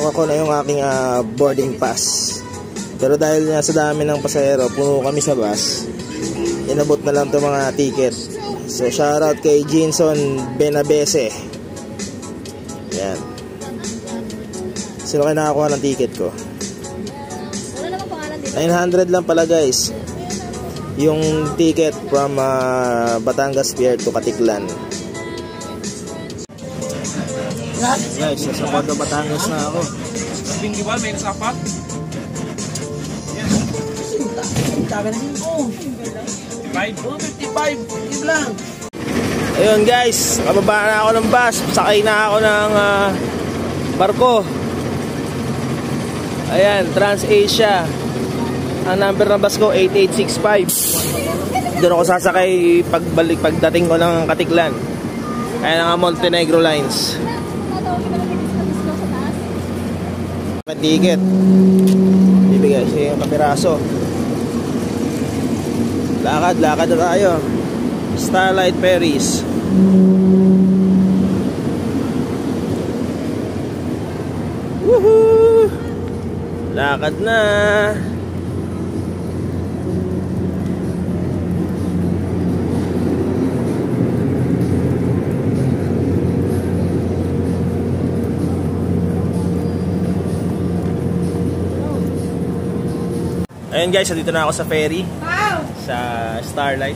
nakuha na yung aking boarding pass. Pero dahil nga sa dami ng pasahero, puno kami sa bus, inabot na lang itong mga ticket. So shoutout kay Jinson Benabese. Yan. Sino kayo nakakuha ng ticket ko? 900 lang pala guys yung ticket from Batangas Pier to Katiklan. Guys, nasa Puerto Batangas na ako. Sabing di ba, may nasapat? Ayun guys, mababa na ako ng bus. Sakay na ako ng barko. Ayan, TransAsia. Ang number ng bus ko 8865. Doon ako sasakay pagdating ko ng Katiklan. Ayan ang Montenegro Lines. Ticket. Bibigay siya yung kapiraso. Lakad na tayo. Starlight Ferries. Woohoo! Lakad na. Ayun guys, dito na ako sa ferry. Sa Starlight.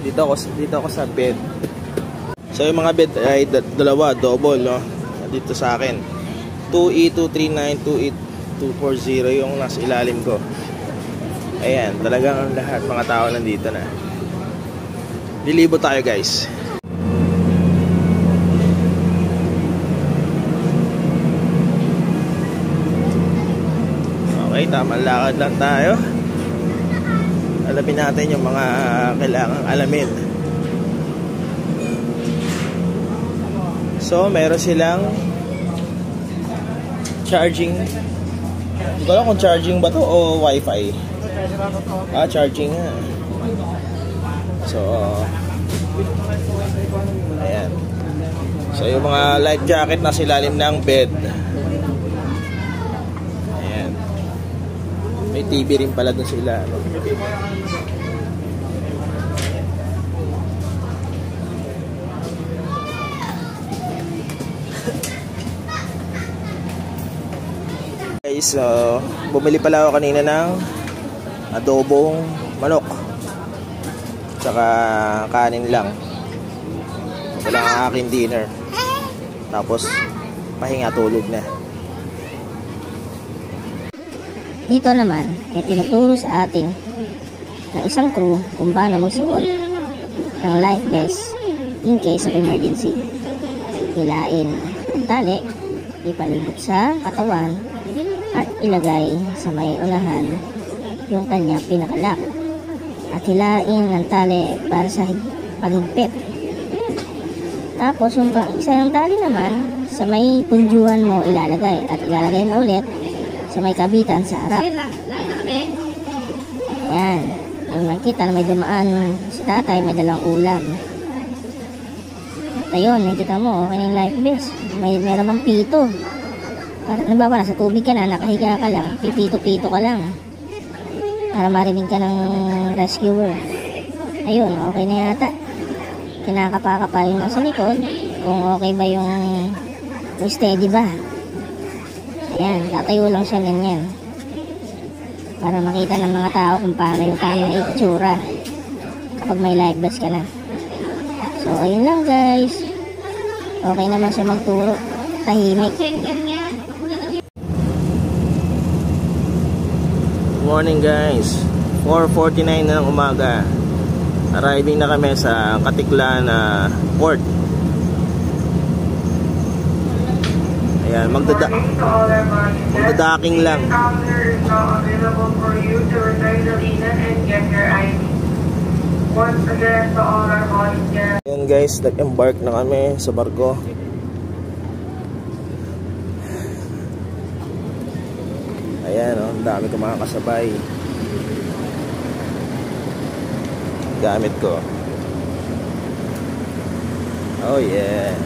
Dito ako sa bed. So yung mga bed ay dalawa, double, no? Dito sa akin 2E23928240 yung nasa ilalim ko. Ayan, talagang lahat mga tao nandito na. Lilibo tayo guys. Okay, tamang lakad lang tayo. Alamin natin yung mga kailangang alamin. So, meron silang charging. Hindi ko alam kung charging ba to o wifi. Charging nga. So, ayan. So, yung mga life jacket na silalim ng bed. Ayan. May TV rin pala dun sila, no? Guys, bumili pala ako kanina ng adobong manok tsaka kanin lang. Ito lang ang aking dinner. Tapos pahinga, tulog na. Dito naman ay tinuturo sa ating ng isang crew kung paano magsuot ng life vest in case of emergency. Hilain ang tali, ipalibot sa katawan at ilagay sa may unahan yung kanyang pinakalock at hilain ng tali para sa paghigpit. Tapos yung isa ng tali naman sa may punjuan mo ilalagay at ilalagay mo ulit sa may kabitan sa harap. Ayan, yung makita na may dumaan si tatay, may dalang ulam. At ayun, nakita mo okay yung life vest, meron mang pito. Halimbawa, nasa tubig ka na, nakahiga ka lang, pipito-pito ka lang para marinig ka ng rescuer. Ayun, okay na yata. Kinakapa pa yung nasa likod kung okay ba yung steady ba. Ayan, tatayo lang siya ganyan para makita ng mga tao kung paano yung tamang itsura kapag may life vest ka na. So, ayun lang guys. Okay naman siya magturo. Tahimik. Morning guys, 4:49 na ng umaga. Arriving na kami sa Katiklan Port. Ayan, magdadaking lang. Ayan guys, nag-embark na kami sa barko. Ayan, ang dami kong mga kasabay. Gamit ko. Oh yeah.